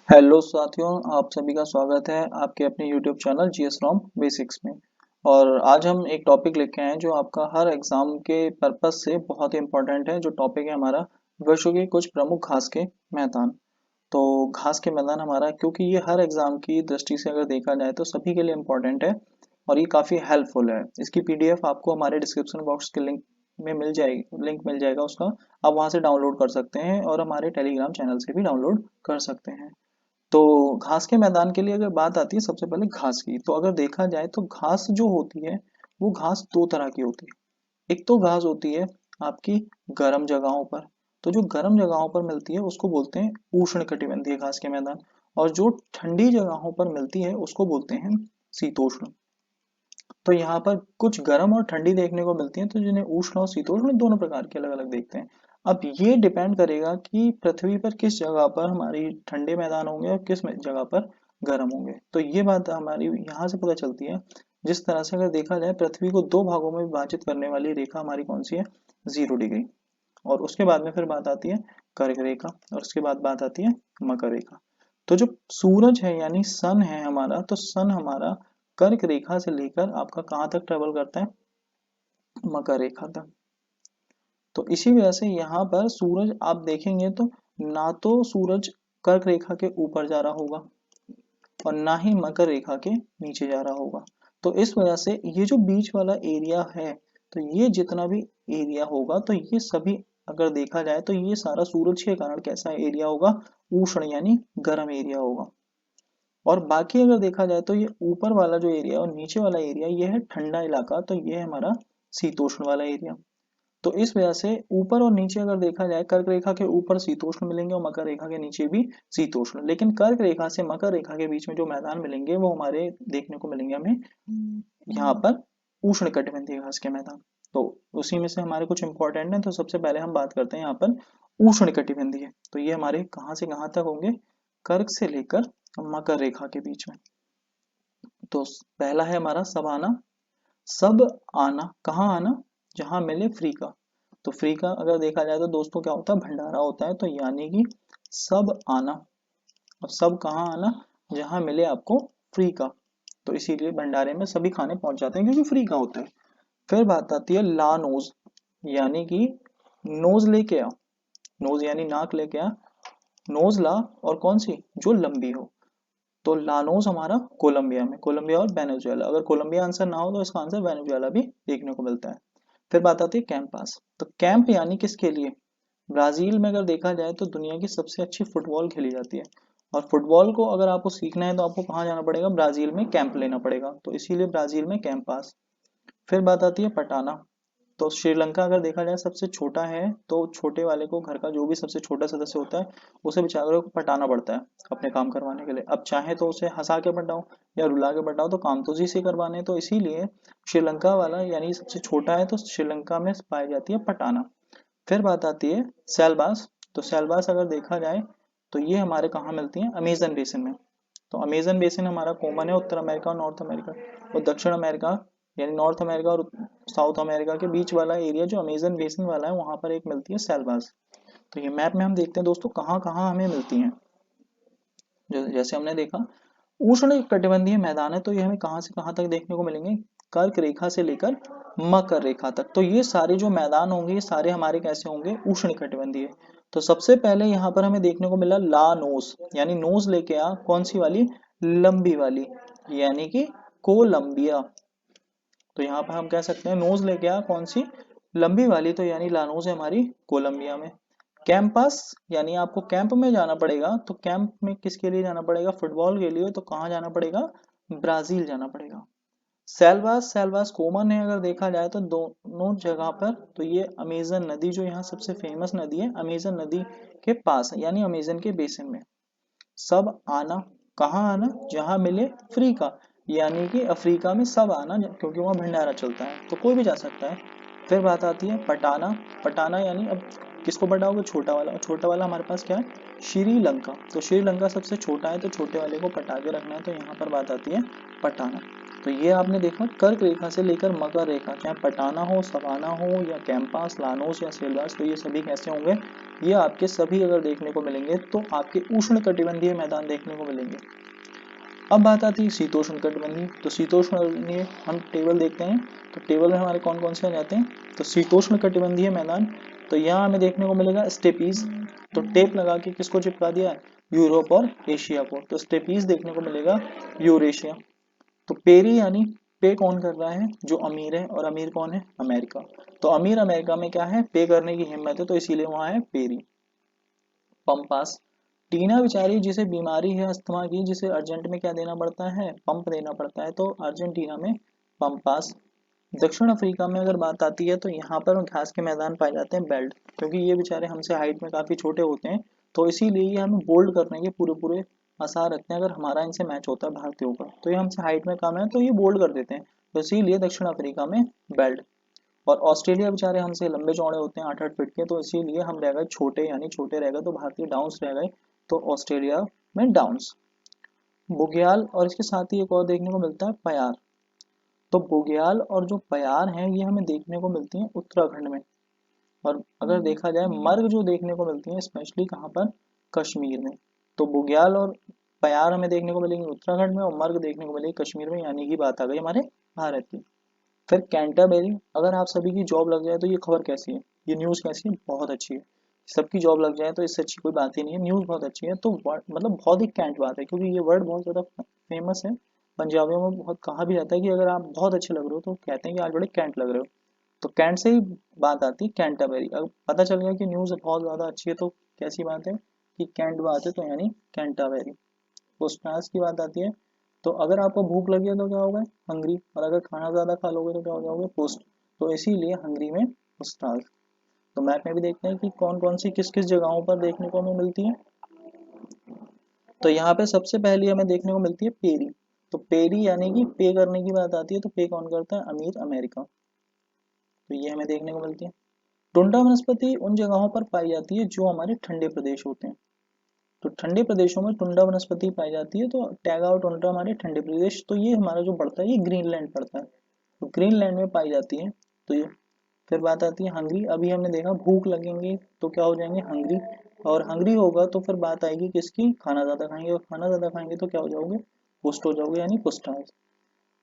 Hello साथियों, आप सभी का स्वागत है आपके अपने YouTube channel GS ROM basics में। और आज हम एक टॉपिक लेके आए हैं जो आपका हर एग्जाम के पर्पस से बहुत ही इम्पोर्टेंट है। जो टॉपिक है हमारा विश्व के कुछ प्रमुख घास के मैदान। तो घास के मैदान हमारा, क्योंकि ये हर एग्जाम की दृष्टि से अगर देखा जाए तो सभी के लिए इम्पोर्टेंट है और ये काफ़ी हेल्पफुल है। इसकी पीडीएफ आपको हमारे डिस्क्रिप्शन बॉक्स के लिंक मिल जाएगा उसका। आप वहाँ से डाउनलोड कर सकते हैं और हमारे टेलीग्राम चैनल से भी डाउनलोड कर सकते हैं। तो घास के मैदान के लिए अगर बात आती है सबसे पहले घास की, तो अगर देखा जाए तो घास जो होती है वो घास दो तरह की होती है। एक तो घास होती है आपकी गर्म जगहों पर। तो जो गर्म जगहों पर मिलती है उसको बोलते हैं उष्ण कटिबंधीय घास के मैदान। और जो ठंडी जगहों पर मिलती है उसको बोलते हैं शीतोष्ण। तो यहाँ पर कुछ गर्म और ठंडी देखने को मिलती है, तो जिन्हें उष्ण और शीतोष्ण दोनों प्रकार के अलग अलग देखते हैं। अब ये डिपेंड करेगा कि पृथ्वी पर किस जगह पर हमारी ठंडे मैदान होंगे और किस जगह पर गर्म होंगे। तो ये बात हमारी यहाँ से पता चलती है। जिस तरह से अगर देखा जाए, पृथ्वी को दो भागों में विभाजित करने वाली रेखा हमारी कौन सी है? 0 डिग्री। और उसके बाद में फिर बात आती है कर्क रेखा, और उसके बाद बात आती है मकर रेखा। तो जो सूरज है यानी सन है हमारा, तो सन हमारा कर्क रेखा से लेकर आपका कहाँ तक ट्रेवल करता है? मकर रेखा तक। तो इसी वजह से यहाँ पर सूरज आप देखेंगे तो ना तो सूरज कर्क रेखा के ऊपर जा रहा होगा और ना ही मकर रेखा के नीचे जा रहा होगा। तो इस वजह से ये जो बीच वाला एरिया है, तो ये जितना भी एरिया होगा तो ये सभी अगर देखा जाए तो ये सारा सूरज के कारण कैसा एरिया होगा? उष्ण यानी गर्म एरिया होगा। और बाकी अगर देखा जाए तो ये ऊपर वाला जो एरिया है और नीचे वाला एरिया ये है ठंडा इलाका, तो ये है हमारा शीतोष्ण वाला एरिया। तो इस वजह से ऊपर और नीचे अगर देखा जाए, कर्क रेखा के ऊपर शीतोष्ण मिलेंगे और मकर रेखा के नीचे भी शीतोष्ण, लेकिन कर्क रेखा से मकर रेखा के बीच में जो मैदान मिलेंगे वो हमारे देखने को मिलेंगे हमें यहाँ पर उष्ण कटिबंधीय घास के मैदान। तो उसी में से हमारे कुछ इंपॉर्टेंट है। तो सबसे पहले हम बात करते हैं यहाँ पर उष्ण कटिबंधीय। तो ये हमारे कहाँ से कहाँ तक होंगे? कर्क से लेकर मकर रेखा के बीच में। तो पहला है हमारा सब आना। सब आना कहाँ आना? जहां मिले फ्री का। तो फ्री का अगर देखा जाए तो दोस्तों क्या होता है? भंडारा होता है। तो यानी कि सब आना। और सब कहाँ आना? जहां मिले आपको फ्री का। तो इसीलिए भंडारे में सभी खाने पहुंच जाते हैं क्योंकि फ्री का होता है। फिर बात आती है ला नोज, यानी कि नोज लेके आ। नोज यानी नाक लेके आ। नोज ला, और कौन सी? जो लंबी हो। तो लानोस हमारा कोलंबिया में, कोलंबिया और वेनेजुएला। अगर कोलंबिया आंसर ना हो तो इसका आंसर वेनेजुएला भी देखने को मिलता है। फिर बात आती है कैंपास। तो कैंप यानी किसके लिए? ब्राजील में अगर देखा जाए तो दुनिया की सबसे अच्छी फुटबॉल खेली जाती है। और फुटबॉल को अगर आपको सीखना है तो आपको कहाँ जाना पड़ेगा? ब्राजील में कैंप लेना पड़ेगा। तो इसीलिए ब्राजील में कैंपास। फिर बात आती है पटाना। तो श्रीलंका अगर देखा जाए सबसे छोटा है, तो छोटे वाले को, घर का जो भी सबसे छोटा सदस्य होता है उसे बेचारे को पटाना पड़ता है अपने काम करवाने के लिए। अब चाहे तो उसे हंसा के पटाओ या रुला के पटाओ, तो काम तो जी से करवाने। तो इसीलिए श्रीलंका वाला यानी सबसे छोटा है, तो श्रीलंका में पाई जाती है पटाना। फिर बात आती है सैलबास। तो सैलबास अगर देखा जाए तो ये हमारे कहाँ मिलती है? अमेजन बेसिन में। तो अमेजन बेसिन हमारा कॉमन है उत्तर अमेरिका और नॉर्थ अमेरिका और दक्षिण अमेरिका, यानी नॉर्थ अमेरिका और साउथ अमेरिका के बीच वाला एरिया जो अमेजन बेसिन वाला है, वहां पर एक मिलती है सैलबास। तो ये मैप में हम देखते हैं दोस्तों कहाँ कहाँ हमें मिलती हैं। जैसे हमने देखा उष्ण कटिबंधीय मैदान है, तो ये हमें कहाँ से कहाँ तक देखने को मिलेंगे? कर्क रेखा से लेकर मकर रेखा तक। तो ये सारे जो मैदान होंगे ये सारे हमारे कैसे होंगे? उष्ण कटिबंधीय। तो सबसे पहले यहाँ पर हमें देखने को मिला ला नोस, यानी नोज लेके आ, कौन सी वाली? लंबी वाली, यानी कि कोलंबिया। तो यहाँ पर हम कह सकते हैं नोज लेके आ, कौन सी? लंबी वाली। तो यानी लानोज है हमारी कोलंबिया में। कैंपस यानी आपको कैंप में जाना पड़ेगा। तो कैंप में किसके लिए जाना पड़ेगा? फुटबॉल के लिए। तो कहाँ जाना पड़ेगा? ब्राजील जाना पड़ेगा। सेल्वास, सेल्वास कॉमन है अगर देखा जाए तो दोनों जगह पर। तो ये अमेजन नदी जो यहाँ सबसे फेमस नदी है, अमेजन नदी के पास है, यानी अमेजन के बेसिन में। सब आना कहाँ आना? जहां मिले फ्री का, यानी कि अफ्रीका में सब आना, क्योंकि वहां भंडारा चलता है तो कोई भी जा सकता है। फिर बात आती है पटाना। पटाना यानी अब किसको पटाओगे? छोटा वाला। और छोटा वाला हमारे पास क्या है? श्रीलंका। तो श्रीलंका सबसे छोटा है, तो छोटे वाले को पटा के रखना है। तो यहाँ पर बात आती है पटाना। तो ये आपने देखा कर्क रेखा से लेकर मकर रेखा, चाहे पटाना हो, सवाना हो, या कैंपास, लानोस या सेल्वास, तो ये सभी कैसे होंगे? ये आपके सभी अगर देखने को मिलेंगे तो आपके उष्ण कटिबंधीय मैदान देखने को मिलेंगे। अब बात आती है शीतोष्ण कटिबंधीय। तो शीतोष्ण हम टेबल देखते हैं, तो टेबल में हमारे कौन कौन से आ जाते हैं। तो शीतोष्ण कटिबंधीय मैदान, तो यहाँ हमें देखने को मिलेगा स्टेपीज। तो टेप लगा के किसको चिपका दिया है, यूरोप और एशिया को। तो स्टेपीज देखने को मिलेगा यूरेशिया। तो पेरी यानी पे कौन कर रहा है, जो अमीर है, और अमीर कौन है, अमेरिका। तो अमीर अमेरिका में क्या है, पे करने की हिम्मत है, तो इसीलिए वहां है पेरी। पंपास, टीना बेचारी जिसे बीमारी है अस्थमा की, जिसे अर्जेंट में क्या देना पड़ता है, पंप देना पड़ता है, तो अर्जेंटीना में पंपास। दक्षिण अफ्रीका में अगर बात आती है तो यहाँ पर घास के मैदान पाए जाते हैं बेल्ट, क्योंकि ये बेचारे हमसे हाइट में काफी छोटे होते हैं, तो इसीलिए ये हमें बोल्ड करने के पूरे पूरे आसार रखते हैं। अगर हमारा इनसे मैच होता है भारतीयों का, तो ये हमसे हाइट में कम है तो ये बोल्ड कर देते हैं, तो इसीलिए दक्षिण अफ्रीका में बेल्ट। और ऑस्ट्रेलिया बेचारे हमसे लंबे चौड़े होते हैं 8-8 फीट के, तो इसीलिए हम रह गए छोटे, यानी छोटे रह गए, तो भारतीय डाउन्स रह गए, तो ऑस्ट्रेलिया में डाउन्स। बुग्याल और इसके साथ ही एक और देखने को मिलता है पयार। तो बुग्याल और जो पयार हैं ये हमें देखने को मिलती हैं उत्तराखंड में। और अगर देखा जाए मर्ग जो देखने को मिलती हैं स्पेशली कहाँ पर, कश्मीर में। तो बुग्याल और पयार हमें देखने को मिलेंगे उत्तराखंड में, और मर्ग देखने को मिलेगी कश्मीर में, यानी कि बात आ गई हमारे भारत की। फिर कैंटरबरी, अगर आप सभी की जॉब लग जाए तो ये खबर कैसी है, ये न्यूज़ कैसी है, बहुत अच्छी है। सबकी जॉब लग जाए तो इससे अच्छी कोई बात ही नहीं है, न्यूज़ बहुत अच्छी है। तो मतलब बहुत ही कैंट बात है, क्योंकि ये वर्ड बहुत ज़्यादा फेमस है। पंजाबियों में बहुत कहा भी जाता है कि अगर आप बहुत अच्छे लग रहे हो तो कहते हैं कि आज बड़े कैंट लग रहे हो। तो कैंट से ही बात आती है कैंटरबरी। अब पता चल गया कि न्यूज़ बहुत ज़्यादा अच्छी है, तो कैसी बात है कि कैंट बात है, तो यानी कैंटरबरी। पोस्टास की बात आती है, तो अगर आपको भूख लगी है तो क्या होगा, हंग्री, और अगर खाना ज्यादा खा लोगे तो क्या हो जाओगे, पोस्ट। तो इसीलिए हंगरी में पोस्टास। तो मैप में भी देखते हैं कि कौन कौन सी किस किस जगहों पर देखने को हमें मिलती है। तो यहाँ पे सबसे पहली हमें देखने को मिलती है पेरी। तो पेरी यानी कि पे करने की बात आती है, तो पे कौन करता है, अमीर अमेरिका। तो ये हमें देखने को मिलती है। टुंडा वनस्पति उन जगहों पर पाई जाती है जो हमारे ठंडे प्रदेश होते हैं। तो ठंडे प्रदेशों में टुंडा वनस्पति पाई जाती है, तो टैगा और टुंड्रा हमारे ठंडे प्रदेश, तो ये हमारा जो पड़ता है ये ग्रीनलैंड पड़ता है, तो ग्रीनलैंड में पाई जाती है। तो ये फिर बात आती है हंगरी। अभी हमने देखा भूख लगेंगे तो क्या हो जाएंगे, हंगरी। और हंगरी होगा तो फिर बात आएगी किसकी, खाना ज्यादा खाएंगे, और खाना ज्यादा खाएंगे तो क्या हो जाओगे, पुष्ट हो जाओगे, यानी पुष्टाहार।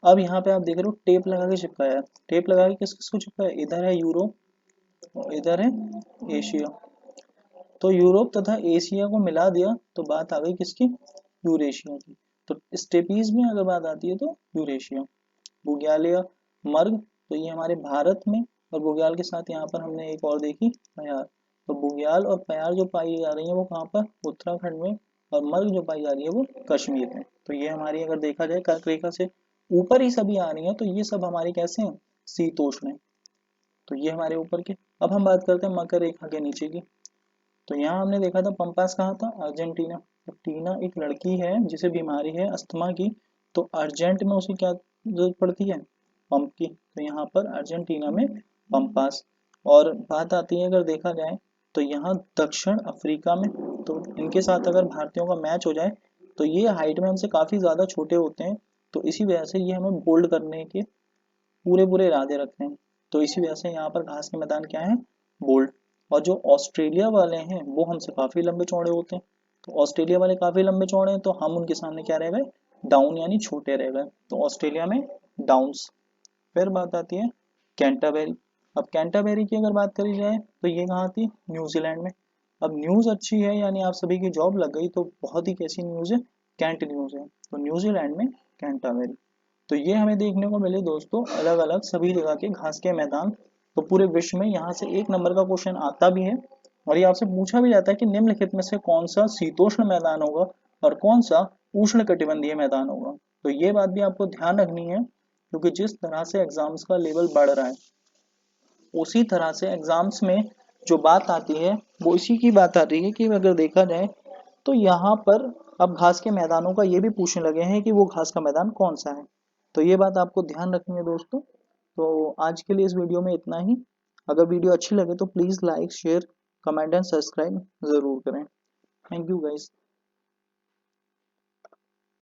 अब यहाँ पे आप देख रहे हो टेप लगा के चिपकाया है। टेप लगा के किस किस को चिपकाया, इधर है यूरोप और इधर है एशिया। तो यूरोप तथा एशिया को मिला दिया, तो बात आ गई किसकी, यूरेशिया की। तो स्टेपीज में अगर बात आती है तो यूरेशिया। बुग्यालिया, मर्ग, तो ये हमारे भारत में, और बुग्याल के साथ यहाँ पर हमने एक और देखी, पयार। तो बुग्याल और पयार जो पाई जा रही है वो कहाँ पर, उत्तराखंड में, और मर्ग जो पाई जा रही है वो कश्मीर में। तो ये हमारी अगर देखा जाए कर्क रेखा से ऊपर ही सभी आ रही है, तो ये सब हमारी कैसे हैं, शीतोष्ण है। तो ये हमारे ऊपर के। अब हम बात करते हैं मकर रेखा के नीचे की। तो यहाँ हमने देखा था पंपास कहाँ था, अर्जेंटीना। तो टीना एक लड़की है जिसे बीमारी है अस्थमा की, तो अर्जेंट में उसे क्या जरूरत पड़ती है, पंप की। तो यहाँ पर अर्जेंटीना में पंपास। और बात आती है अगर देखा जाए तो यहाँ दक्षिण अफ्रीका में, तो इनके साथ अगर भारतीयों का मैच हो जाए तो ये हाइट में हमसे काफी ज्यादा छोटे होते हैं, तो इसी वजह से ये हमें बोल्ड करने के पूरे पूरे इरादे रखते हैं। तो इसी वजह से यहाँ पर घास के मैदान क्या है, बोल्ड। और जो ऑस्ट्रेलिया वाले हैं वो हमसे काफी लंबे चौड़े होते हैं, तो ऑस्ट्रेलिया वाले काफी लंबे चौड़े हैं, तो हम उनके सामने क्या रह गए, डाउन, यानी छोटे रह गए, तो ऑस्ट्रेलिया में डाउन्स। फिर बात आती है कैंटाबेरी। अब कैंटाबेरी की अगर बात करी जाए तो ये कहाँ थी, न्यूजीलैंड में। अब न्यूज अच्छी है यानी आप सभी की जॉब लग गई, तो बहुत ही कैसी न्यूज है, कैंट न्यूज है, तो न्यूजीलैंड में कैंटाबेरी। तो ये हमें देखने को मिले दोस्तों अलग अलग सभी जगह के घास के मैदान। तो पूरे विश्व में यहाँ से 1 नंबर का क्वेश्चन आता भी है, और ये आपसे पूछा भी जाता है कि निम्नलिखित में से कौन सा शीतोष्ण मैदान होगा और कौन सा उष्ण कटिबंधीय मैदान होगा। तो ये बात भी आपको ध्यान रखनी है, क्योंकि जिस तरह से एग्जाम्स का लेवल बढ़ रहा है उसी तरह से एग्जाम्स में जो बात आती है वो इसी की बात आती है कि अगर देखा जाए तो यहाँ पर अब घास के मैदानों का ये भी पूछने लगे हैं कि वो घास का मैदान कौन सा है। तो ये बात आपको ध्यान रखनी है दोस्तों। तो आज के लिए इस वीडियो में इतना ही। अगर वीडियो अच्छी लगे तो please like share comment and subscribe ज़रूर करें। Thank you guys.